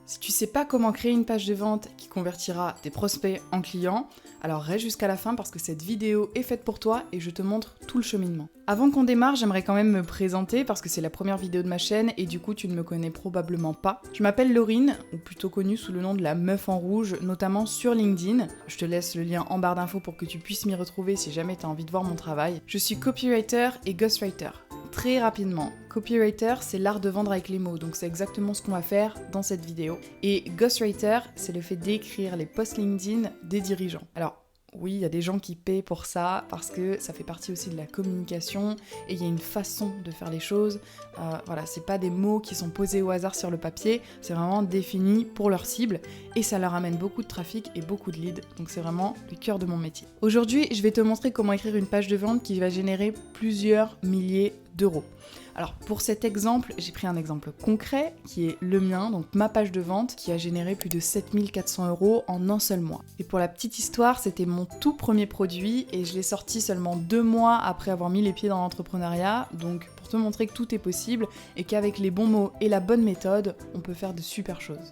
Si tu sais pas comment créer une page de vente qui convertira tes prospects en clients, alors reste jusqu'à la fin parce que cette vidéo est faite pour toi et je te montre tout le cheminement. Avant qu'on démarre, j'aimerais quand même me présenter parce que c'est la première vidéo de ma chaîne et du coup tu ne me connais probablement pas. Je m'appelle Laurine, ou plutôt connue sous le nom de la Meuf en Rouge, notamment sur LinkedIn. Je te laisse le lien en barre d'infos pour que tu puisses m'y retrouver si jamais tu as envie de voir mon travail. Je suis copywriter et ghostwriter. Très rapidement, copywriter, c'est l'art de vendre avec les mots, donc c'est exactement ce qu'on va faire dans cette vidéo. Et ghostwriter, c'est le fait d'écrire les posts LinkedIn des dirigeants. Alors, oui, il y a des gens qui paient pour ça parce que ça fait partie aussi de la communication et il y a une façon de faire les choses. Voilà, c'est pas des mots qui sont posés au hasard sur le papier, c'est vraiment défini pour leur cible et ça leur amène beaucoup de trafic et beaucoup de leads. Donc c'est vraiment le cœur de mon métier. Aujourd'hui, je vais te montrer comment écrire une page de vente qui va générer plusieurs milliers d'euros. Alors pour cet exemple, j'ai pris un exemple concret qui est le mien, donc ma page de vente qui a généré plus de 7400 € en un seul mois. Et pour la petite histoire, c'était mon tout premier produit et je l'ai sorti seulement 2 mois après avoir mis les pieds dans l'entrepreneuriat, donc pour te montrer que tout est possible et qu'avec les bons mots et la bonne méthode, on peut faire de super choses.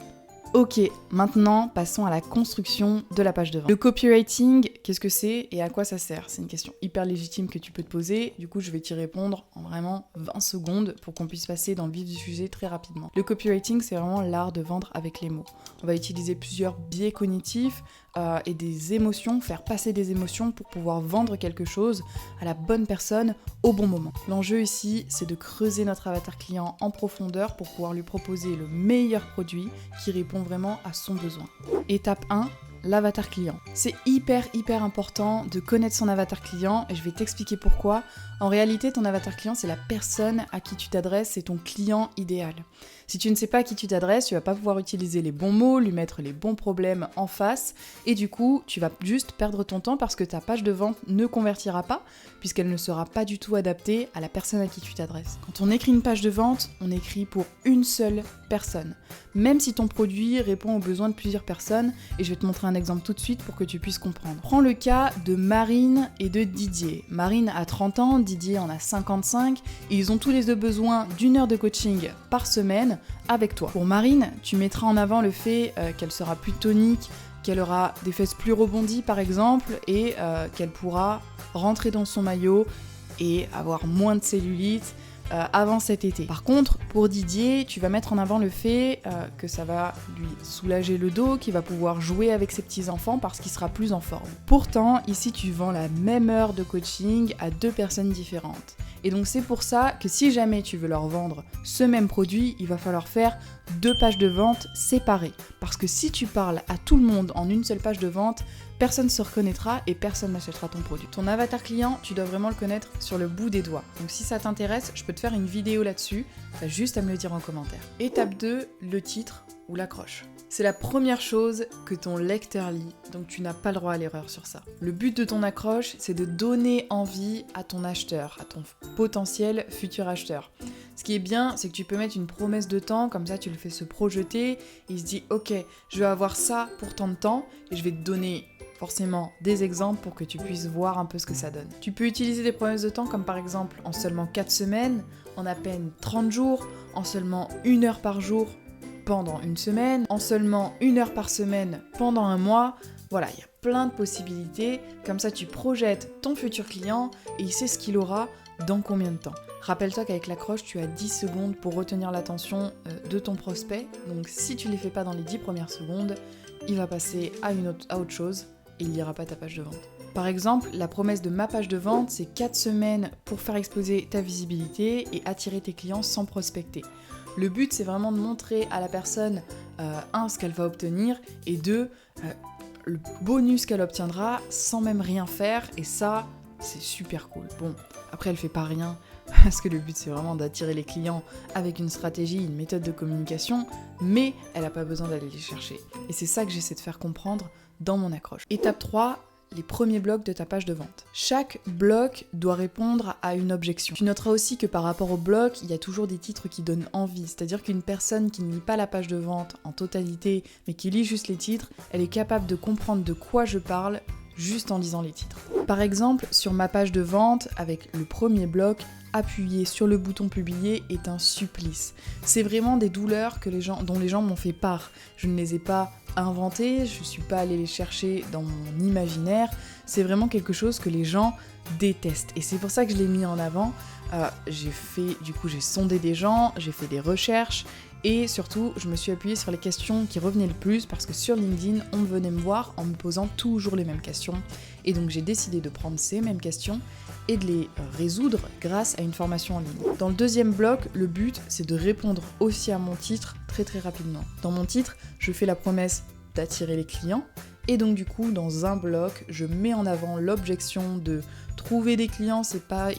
Ok, maintenant passons à la construction de la page de vente. Le copywriting, qu'est-ce que c'est et à quoi ça sert? C'est une question hyper légitime que tu peux te poser, du coup je vais t'y répondre en vraiment 20 secondes pour qu'on puisse passer dans le vif du sujet très rapidement. Le copywriting, c'est vraiment l'art de vendre avec les mots. On va utiliser plusieurs biais cognitifs et des émotions, faire passer des émotions pour pouvoir vendre quelque chose à la bonne personne au bon moment. L'enjeu ici, c'est de creuser notre avatar client en profondeur pour pouvoir lui proposer le meilleur produit qui répond vraiment à son besoin. Étape 1, l'avatar client. C'est hyper important de connaître son avatar client et je vais t'expliquer pourquoi. En réalité, ton avatar client, c'est la personne à qui tu t'adresses, c'est ton client idéal. Si tu ne sais pas à qui tu t'adresses, tu vas pas pouvoir utiliser les bons mots, lui mettre les bons problèmes en face et du coup, tu vas juste perdre ton temps parce que ta page de vente ne convertira pas puisqu'elle ne sera pas du tout adaptée à la personne à qui tu t'adresses. Quand on écrit une page de vente, on écrit pour une seule personne. Même si ton produit répond aux besoins de plusieurs personnes, et je vais te montrer un exemple tout de suite pour que tu puisses comprendre. Prends le cas de Marine et de Didier. Marine a 30 ans, Didier en a 55, et ils ont tous les deux besoin d'1 heure de coaching par semaine avec toi. Pour Marine, tu mettras en avant le fait qu'elle sera plus tonique, qu'elle aura des fesses plus rebondies par exemple, et qu'elle pourra rentrer dans son maillot et avoir moins de cellulite avant cet été. Par contre, pour Didier, tu vas mettre en avant le fait que ça va lui soulager le dos, qu'il va pouvoir jouer avec ses petits-enfants parce qu'il sera plus en forme. Pourtant, ici, tu vends la même heure de coaching à 2 personnes différentes. Et donc c'est pour ça que si jamais tu veux leur vendre ce même produit, il va falloir faire 2 pages de vente séparées. Parce que si tu parles à tout le monde en une seule page de vente, personne ne se reconnaîtra et personne n'achètera ton produit. Ton avatar client, tu dois vraiment le connaître sur le bout des doigts. Donc si ça t'intéresse, je peux te faire une vidéo là-dessus, t'as juste à me le dire en commentaire. Étape 2, le titre ou l'accroche. C'est la première chose que ton lecteur lit, donc tu n'as pas le droit à l'erreur sur ça. Le but de ton accroche, c'est de donner envie à ton acheteur, à ton potentiel futur acheteur. Ce qui est bien, c'est que tu peux mettre une promesse de temps, comme ça tu le fais se projeter, et il se dit « Ok, je vais avoir ça pour tant de temps, et je vais te donner forcément des exemples pour que tu puisses voir un peu ce que ça donne. » Tu peux utiliser des promesses de temps comme par exemple en seulement 4 semaines, en à peine 30 jours, en seulement 1 heure par jour, pendant une semaine, en seulement 1 heure par semaine pendant un mois. Voilà, il y a plein de possibilités. Comme ça, tu projettes ton futur client et il sait ce qu'il aura dans combien de temps. Rappelle-toi qu'avec l'accroche, tu as 10 secondes pour retenir l'attention de ton prospect. Donc si tu ne les fais pas dans les 10 premières secondes, il va passer à autre chose et il ne lira pas ta page de vente. Par exemple, la promesse de ma page de vente, c'est 4 semaines pour faire exploser ta visibilité et attirer tes clients sans prospecter. Le but, c'est vraiment de montrer à la personne, 1, ce qu'elle va obtenir, et 2, le bonus qu'elle obtiendra sans même rien faire, et ça, c'est super cool. Bon, après, elle fait pas rien, parce que le but, c'est vraiment d'attirer les clients avec une stratégie, une méthode de communication, mais elle n'a pas besoin d'aller les chercher. Et c'est ça que j'essaie de faire comprendre dans mon accroche. Étape 3, les premiers blocs de ta page de vente. Chaque bloc doit répondre à une objection. Tu noteras aussi que par rapport au bloc, il y a toujours des titres qui donnent envie. C'est-à-dire qu'une personne qui ne lit pas la page de vente en totalité, mais qui lit juste les titres, elle est capable de comprendre de quoi je parle juste en lisant les titres. Par exemple, sur ma page de vente, avec le premier bloc, appuyer sur le bouton publier est un supplice. C'est vraiment des douleurs dont les gens m'ont fait part. Je ne les ai pas inventées, je ne suis pas allée les chercher dans mon imaginaire, c'est vraiment quelque chose que les gens détestent. Et c'est pour ça que je l'ai mis en avant. J'ai sondé des gens, j'ai fait des recherches, et surtout, je me suis appuyée sur les questions qui revenaient le plus, parce que sur LinkedIn, on venait me voir en me posant toujours les mêmes questions. Et donc j'ai décidé de prendre ces mêmes questions et de les résoudre grâce à une formation en ligne. Dans le deuxième bloc, le but, c'est de répondre aussi à mon titre très très rapidement. Dans mon titre, je fais la promesse d'attirer les clients, et donc du coup, dans un bloc, je mets en avant l'objection de trouver des clients, c'est pas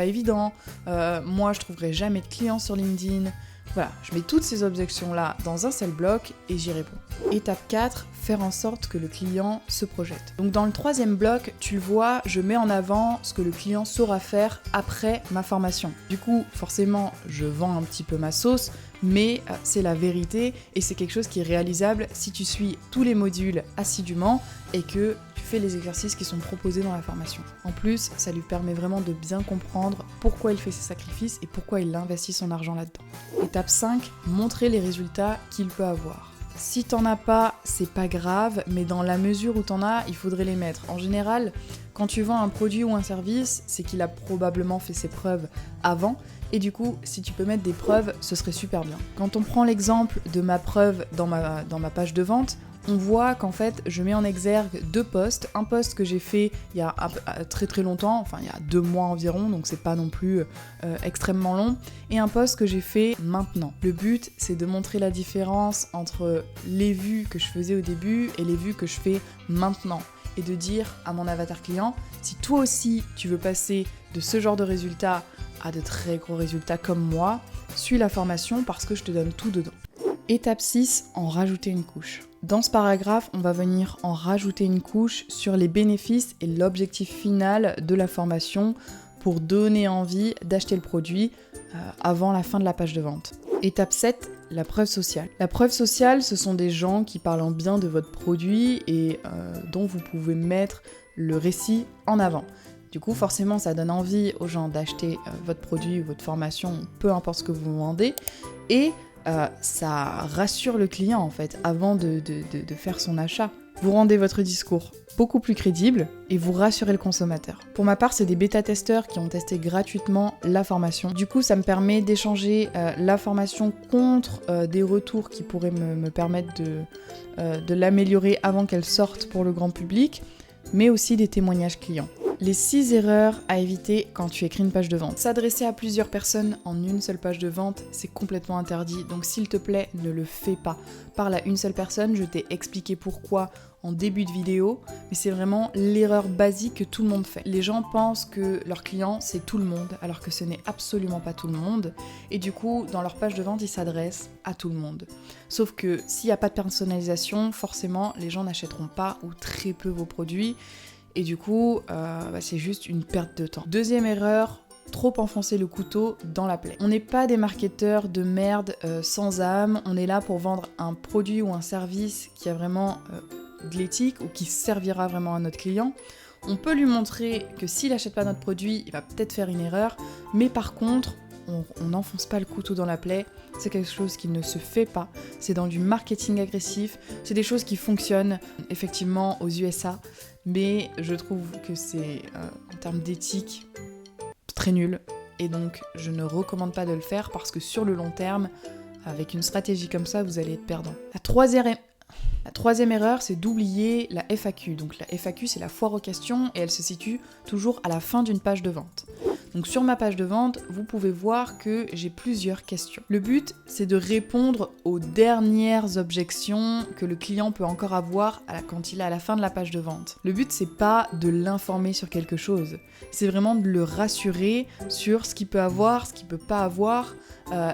évident, moi je trouverai jamais de clients sur LinkedIn. Voilà, je mets toutes ces objections-là dans un seul bloc et j'y réponds. Étape 4, faire en sorte que le client se projette. Donc dans le troisième bloc, tu le vois, je mets en avant ce que le client saura faire après ma formation. Du coup, forcément, je vends un petit peu ma sauce, mais c'est la vérité et c'est quelque chose qui est réalisable si tu suis tous les modules assidûment et que tu fais les exercices qui sont proposés dans la formation. En plus, ça lui permet vraiment de bien comprendre pourquoi il fait ses sacrifices et pourquoi il investit son argent là-dedans. Étape 5, montrer les résultats qu'il peut avoir. Si t'en as pas, c'est pas grave, mais dans la mesure où t'en as, il faudrait les mettre. En général, quand tu vends un produit ou un service, c'est qu'il a probablement fait ses preuves avant, et du coup, si tu peux mettre des preuves, ce serait super bien. Quand on prend l'exemple de ma preuve dans ma page de vente, on voit qu'en fait, je mets en exergue 2 posts. Un post que j'ai fait il y a très très longtemps, enfin il y a 2 mois environ, donc c'est pas non plus extrêmement long, et un post que j'ai fait maintenant. Le but, c'est de montrer la différence entre les vues que je faisais au début et les vues que je fais maintenant. Et de dire à mon avatar client, si toi aussi tu veux passer de ce genre de résultats à de très gros résultats comme moi, suis la formation parce que je te donne tout dedans. Étape 6, en rajouter une couche. Dans ce paragraphe, on va venir en rajouter une couche sur les bénéfices et l'objectif final de la formation pour donner envie d'acheter le produit avant la fin de la page de vente. Étape 7, la preuve sociale. La preuve sociale, ce sont des gens qui parlent en bien de votre produit et dont vous pouvez mettre le récit en avant. Du coup, forcément, ça donne envie aux gens d'acheter votre produit ou votre formation, peu importe ce que vous vendez, et ça rassure le client en fait, avant de faire son achat. Vous rendez votre discours beaucoup plus crédible et vous rassurez le consommateur. Pour ma part, c'est des bêta-testeurs qui ont testé gratuitement la formation. Du coup, ça me permet d'échanger la formation contre des retours qui pourraient me permettre de l'améliorer avant qu'elle sorte pour le grand public, mais aussi des témoignages clients. Les 6 erreurs à éviter quand tu écris une page de vente. S'adresser à plusieurs personnes en une seule page de vente, c'est complètement interdit, donc s'il te plaît, ne le fais pas. Parle à une seule personne, je t'ai expliqué pourquoi en début de vidéo, mais c'est vraiment l'erreur basique que tout le monde fait. Les gens pensent que leur client, c'est tout le monde, alors que ce n'est absolument pas tout le monde, et du coup, dans leur page de vente, ils s'adressent à tout le monde. Sauf que s'il n'y a pas de personnalisation, forcément, les gens n'achèteront pas ou très peu vos produits, et du coup, c'est juste une perte de temps. Deuxième erreur, trop enfoncer le couteau dans la plaie. On n'est pas des marketeurs de merde sans âme, on est là pour vendre un produit ou un service qui a vraiment de l'éthique ou qui servira vraiment à notre client. On peut lui montrer que s'il n'achète pas notre produit, il va peut-être faire une erreur, mais par contre, on n'enfonce pas le couteau dans la plaie, c'est quelque chose qui ne se fait pas, c'est dans du marketing agressif, c'est des choses qui fonctionnent effectivement aux USA, mais je trouve que c'est, en termes d'éthique, très nul, et donc je ne recommande pas de le faire parce que sur le long terme, avec une stratégie comme ça, vous allez être perdant. La troisième erreur, c'est d'oublier la FAQ. Donc la FAQ, c'est la foire aux questions et elle se situe toujours à la fin d'une page de vente. Donc sur ma page de vente, vous pouvez voir que j'ai plusieurs questions. Le but, c'est de répondre aux dernières objections que le client peut encore avoir quand il est à la fin de la page de vente. Le but, c'est pas de l'informer sur quelque chose, c'est vraiment de le rassurer sur ce qu'il peut avoir, ce qu'il peut pas avoir,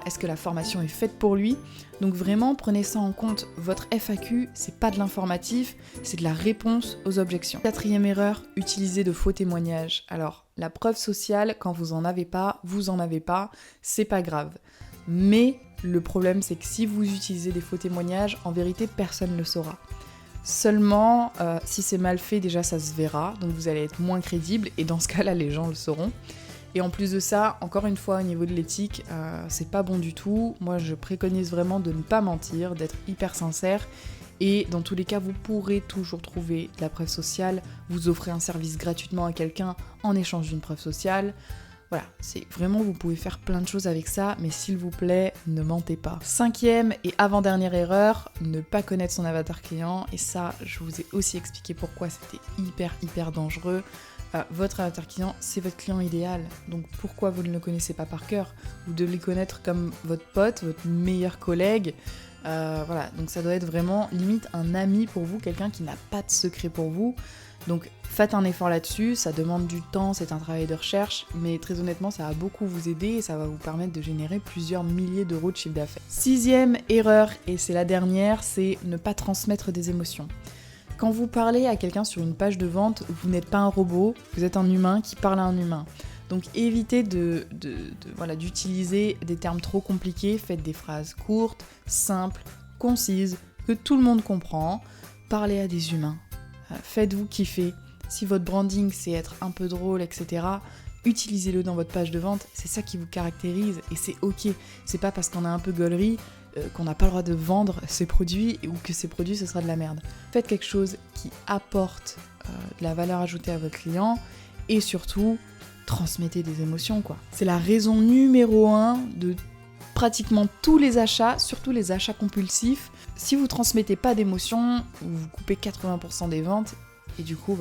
est-ce que la formation est faite pour lui. Donc vraiment, prenez ça en compte. Votre FAQ, c'est pas de l'informatif, c'est de la réponse aux objections. Quatrième erreur, utiliser de faux témoignages. Alors, la preuve sociale, quand vous en avez pas, c'est pas grave. Mais le problème, c'est que si vous utilisez des faux témoignages, en vérité, personne ne le saura. Seulement, si c'est mal fait, déjà, ça se verra, donc vous allez être moins crédible, et dans ce cas-là, les gens le sauront. Et en plus de ça, encore une fois, au niveau de l'éthique, c'est pas bon du tout. Moi, je préconise vraiment de ne pas mentir, d'être hyper sincère. Et dans tous les cas, vous pourrez toujours trouver de la preuve sociale. Vous offrez un service gratuitement à quelqu'un en échange d'une preuve sociale. Voilà, c'est vraiment, vous pouvez faire plein de choses avec ça, mais s'il vous plaît, ne mentez pas. 5e et avant-dernière erreur, ne pas connaître son avatar client. Et ça, je vous ai aussi expliqué pourquoi c'était hyper dangereux. Votre avatar client, c'est votre client idéal. Donc pourquoi vous ne le connaissez pas par cœur? Vous devez le connaître comme votre pote, votre meilleur collègue. Voilà, donc ça doit être vraiment limite un ami pour vous, quelqu'un qui n'a pas de secret pour vous. Donc faites un effort là-dessus, ça demande du temps, c'est un travail de recherche, mais très honnêtement ça va beaucoup vous aider et ça va vous permettre de générer plusieurs milliers d'euros de chiffre d'affaires. 6e erreur, et c'est la dernière, c'est ne pas transmettre des émotions. Quand vous parlez à quelqu'un sur une page de vente, vous n'êtes pas un robot, vous êtes un humain qui parle à un humain. Donc évitez d'utiliser des termes trop compliqués, faites des phrases courtes, simples, concises, que tout le monde comprend. Parlez à des humains, faites-vous kiffer. Si votre branding c'est être un peu drôle, etc., utilisez-le dans votre page de vente, c'est ça qui vous caractérise et c'est ok. C'est pas parce qu'on a un peu gaulerie qu'on n'a pas le droit de vendre ces produits ou que ces produits ce sera de la merde. Faites quelque chose qui apporte de la valeur ajoutée à votre client et surtout transmettez des émotions quoi. C'est la raison numéro 1 de pratiquement tous les achats, surtout les achats compulsifs. Si vous transmettez pas d'émotions, vous coupez 80% des ventes et du coup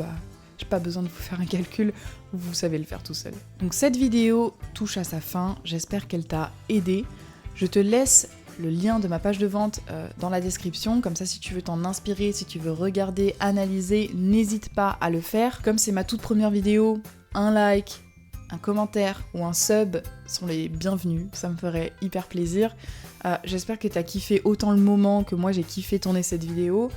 j'ai pas besoin de vous faire un calcul, vous savez le faire tout seul. Donc cette vidéo touche à sa fin, j'espère qu'elle t'a aidé. Je te laisse le lien de ma page de vente dans la description, comme ça si tu veux t'en inspirer, si tu veux regarder, analyser, n'hésite pas à le faire. Comme c'est ma toute première vidéo, un like, un commentaire ou un sub sont les bienvenus, ça me ferait hyper plaisir. J'espère que t'as kiffé autant le moment que moi j'ai kiffé tourner cette vidéo.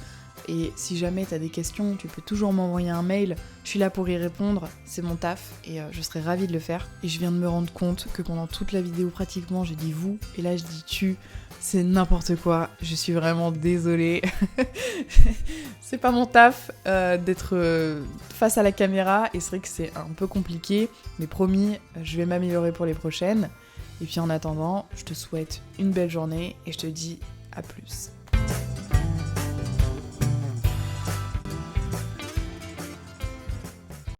Et si jamais t'as des questions, tu peux toujours m'envoyer un mail, je suis là pour y répondre, c'est mon taf et je serais ravie de le faire. Et je viens de me rendre compte que pendant toute la vidéo pratiquement j'ai dit vous et là je dis tu, c'est n'importe quoi, je suis vraiment désolée. C'est pas mon taf d'être face à la caméra et c'est vrai que c'est un peu compliqué, mais promis, je vais m'améliorer pour les prochaines. Et puis en attendant, je te souhaite une belle journée et je te dis à plus.